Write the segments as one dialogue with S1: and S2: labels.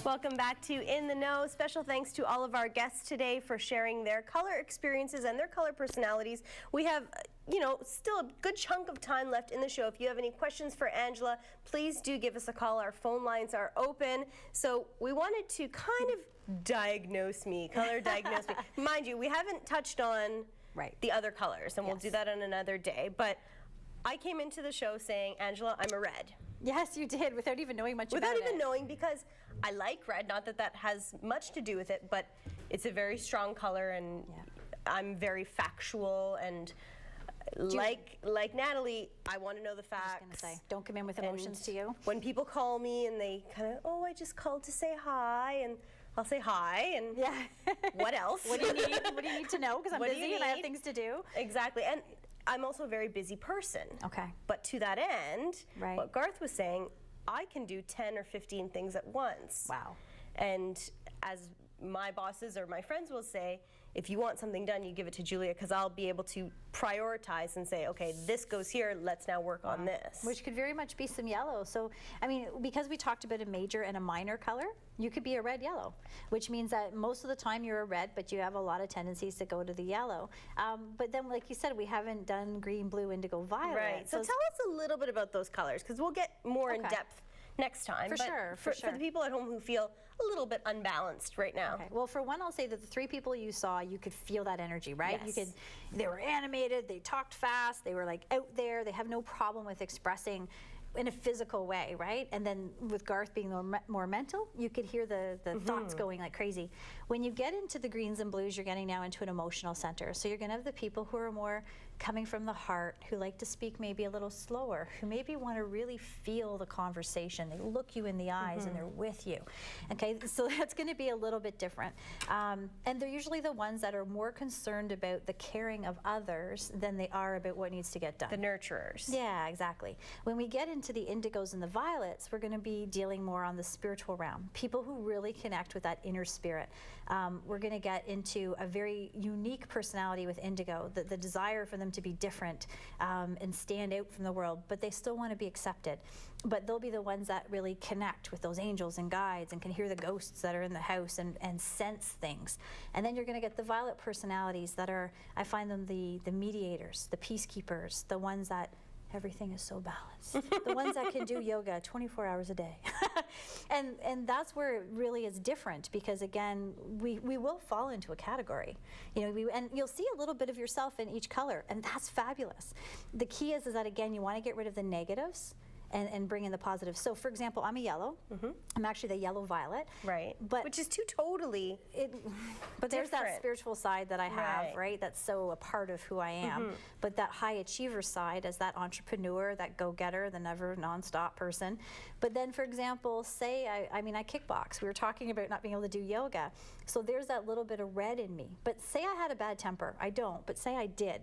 S1: Welcome back to In the Know. Special thanks to all of our guests today for sharing their color experiences and their color personalities. We have, still a good chunk of time left in the show. If you have any questions for Angela, please do give us a call. Our phone lines are open. So we wanted to kind of diagnose me, color diagnose me. Mind you, we haven't touched on the other colors, and we'll do that on another day. But I came into the show saying, Angela, I'm a red.
S2: Yes, you did, without even knowing much about it.
S1: Without even knowing, because I like red, not that that has much to do with it, but it's a very strong color, and I'm very factual, and like Natalie, I want to know the facts.
S2: I was going to say, don't come in with emotions to you.
S1: When people call me and they kind of, oh, I just called to say hi, and I'll say hi, and what else?
S2: What do you need? What do you need to know? Because I'm busy and I have things to do.
S1: Exactly, and I'm also a very busy person.
S2: Okay.
S1: But to that end, what Garth was saying, I can do 10 or 15 things at once.
S2: Wow.
S1: And as my bosses or my friends will say, if you want something done, you give it to Julia, because I'll be able to prioritize and say, okay, this goes here, let's now work on this.
S2: Which could very much be some yellow. So, I mean, because we talked about a major and a minor color, you could be a red-yellow, which means that most of the time you're a red, but you have a lot of tendencies to go to the yellow. But then, like you said, we haven't done green, blue, indigo, violet.
S1: Right. So tell us a little bit about those colors, because we'll get more in depth next time.
S2: For sure.
S1: For the people at home who feel a little bit unbalanced right now.
S2: Okay. Well, for one, I'll say that the three people you saw, you could feel that energy, right?
S1: Yes.
S2: They were animated, they talked fast, they were like out there, they have no problem with expressing in a physical way, right? And then with Garth being more mental, you could hear the thoughts going like crazy. When you get into the greens and blues, you're getting now into an emotional center. So you're gonna have the people who are more coming from the heart, who like to speak maybe a little slower, who maybe want to really feel the conversation. They look you in the eyes and they're with you. Okay, so that's gonna be a little bit different. And they're usually the ones that are more concerned about the caring of others than they are about what needs to get done.
S1: The nurturers.
S2: Yeah, exactly. When we get into the indigos and the violets, we're going to be dealing more on the spiritual realm. People who really connect with that inner spirit. We're going to get into a very unique personality with indigo, the desire for them to be different and stand out from the world, but they still want to be accepted. But they'll be the ones that really connect with those angels and guides and can hear the ghosts that are in the house and sense things. And then you're going to get the violet personalities that are, I find them the mediators, the peacekeepers, the ones that everything is so balanced. The ones that can do yoga 24 hours a day. and that's where it really is different, because again, we will fall into a category. And you'll see a little bit of yourself in each color, and that's fabulous. The key is that, again, you want to get rid of the negatives and bring in the positives. So, for example, I'm a yellow. I'm actually the yellow violet.
S1: Right.
S2: But
S1: which is two totally
S2: But there's that spiritual side that I have, right? That's so a part of who I am. But that high achiever side as that entrepreneur, that go-getter, the never non-stop person. But then, for example, say I kickbox. We were talking about not being able to do yoga. So there's that little bit of red in me. But say I had a bad temper. I don't, but say I did.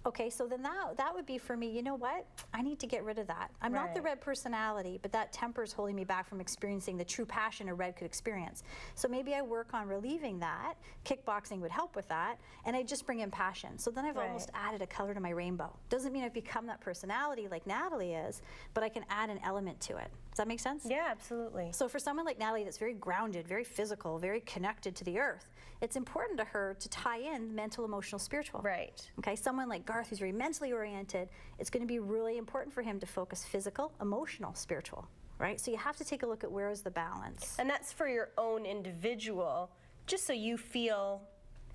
S2: Okay, so then that would be for me, you know what? I need to get rid of that. I'm not the red personality, but that temper is holding me back from experiencing the true passion a red could experience. So maybe I work on relieving that. Kickboxing would help with that, and I just bring in passion. So then I've almost added a color to my rainbow. Doesn't mean I've become that personality like Natalie is, but I can add an element to it. Does that make sense?
S1: Yeah, absolutely.
S2: So for someone like Natalie that's very grounded, very physical, very connected to the earth, it's important to her to tie in mental, emotional, spiritual.
S1: Right.
S2: Okay, someone like Garth who's very mentally oriented, it's going to be really important for him to focus physical, emotional, spiritual, right? So you have to take a look at where is the balance.
S1: And that's for your own individual, just so you feel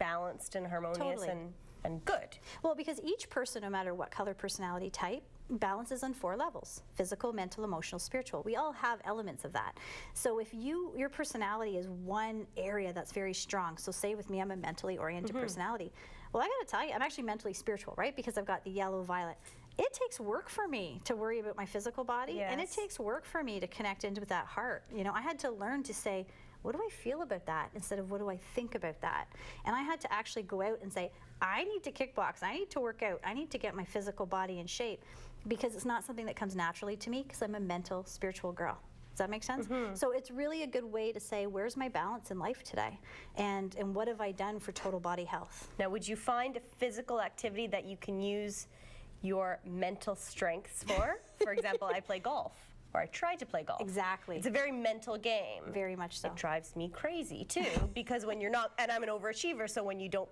S1: balanced and harmonious and good.
S2: Well, because each person, no matter what color personality type, balances on 4 levels: physical, mental, emotional, spiritual. We all have elements of that. So if your personality is one area that's very strong, so say with me, I'm a mentally oriented personality. Well, I got to tell you, I'm actually mentally spiritual, right? Because I've got the yellow, violet. It takes work for me to worry about my physical body, and it takes work for me to connect into that heart. I had to learn to say, what do I feel about that instead of what do I think about that? And I had to actually go out and say, I need to kickbox, I need to work out, I need to get my physical body in shape, because it's not something that comes naturally to me, because I'm a mental, spiritual girl. Does that make sense? So it's really a good way to say, where's my balance in life today? And what have I done for total body health?
S1: Now, would you find a physical activity that you can use your mental strengths for? For example, I play golf. or I tried to play golf.
S2: Exactly.
S1: It's a very mental game.
S2: Very much so.
S1: It drives me crazy too, because when you're not, and I'm an overachiever, so when you don't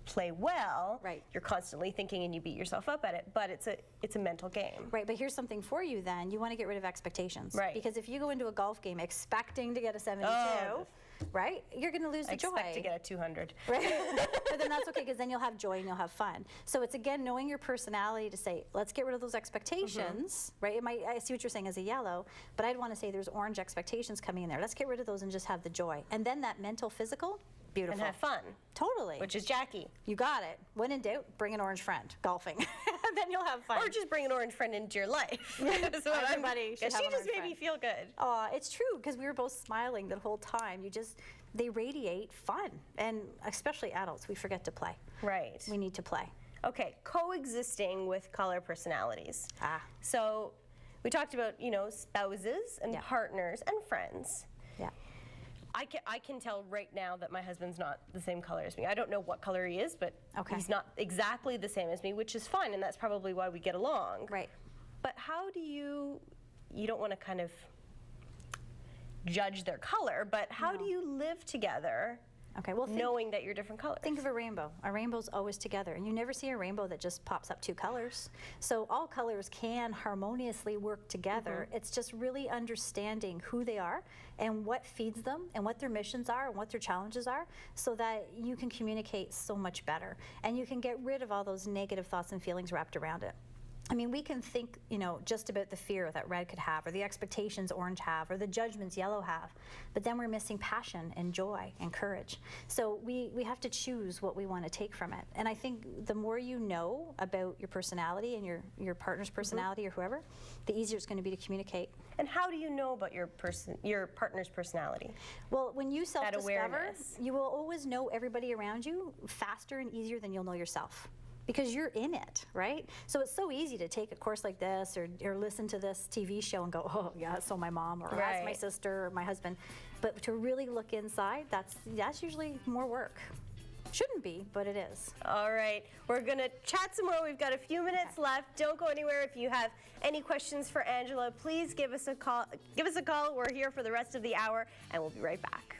S1: play well,
S2: Right.
S1: you're constantly thinking and you beat yourself up at it, but it's a mental game.
S2: Right, but here's something for you then. You want to get rid of expectations.
S1: Right.
S2: Because if you go into a golf game expecting to get a 72, right, you're going to lose the joy.
S1: I expect to get a 200.
S2: Right? But then that's okay, because then you'll have joy and you'll have fun. So it's, again, knowing your personality to say, let's get rid of those expectations, right? It might, I see what you're saying as a yellow, but I'd want to say there's orange expectations coming in there. Let's get rid of those and just have the joy. And then that mental, physical, beautiful.
S1: And have fun.
S2: Totally.
S1: Which is Jackie.
S2: You got it. When in doubt, bring an orange friend golfing. Then you'll have fun.
S1: Or just bring an orange friend into your life.
S2: Everybody should have
S1: She
S2: an
S1: just
S2: orange
S1: made
S2: friend.
S1: me feel good.
S2: It's true, because we were both smiling the whole time. They radiate fun. And especially adults, we forget to play.
S1: Right.
S2: We need to play.
S1: Okay, coexisting with color personalities.
S2: Ah.
S1: So we talked about, spouses and
S2: Yeah.
S1: partners and friends.
S2: Yeah.
S1: I can tell right now that my husband's not the same color as me. I don't know what color he is, but
S2: Okay.
S1: he's not exactly the same as me, which is fine, and that's probably why we get along.
S2: Right.
S1: But how do you don't want to kind of judge their color, but how do you live together
S2: Okay, well,
S1: knowing that you're different colors?
S2: think of a rainbow. A rainbow's always together, and you never see a rainbow that just pops up two colors. So all colors can harmoniously work together. It's just really understanding who they are and what feeds them and what their missions are and what their challenges are, so that you can communicate so much better. And you can get rid of all those negative thoughts and feelings wrapped around it. I mean, we can think, just about the fear that red could have, or the expectations orange have, or the judgments yellow have, but then we're missing passion and joy and courage. So we have to choose what we want to take from it. And I think the more you know about your personality and your partner's personality or whoever, the easier it's going to be to communicate.
S1: And how do you know about your partner's personality?
S2: Well, when you self-discover,
S1: awareness.
S2: you will always know everybody around you faster and easier than you'll know yourself, because you're in it, right? So it's so easy to take a course like this or listen to this TV show and go, oh, yeah, so my mom, or that's my
S1: Right.
S2: sister, or my husband. But to really look inside, that's usually more work. Shouldn't be, but it is.
S1: All right, we're gonna chat some more. We've got a few minutes left. Don't go anywhere. If you have any questions for Angela, please give us a call. We're here for the rest of the hour, and we'll be right back.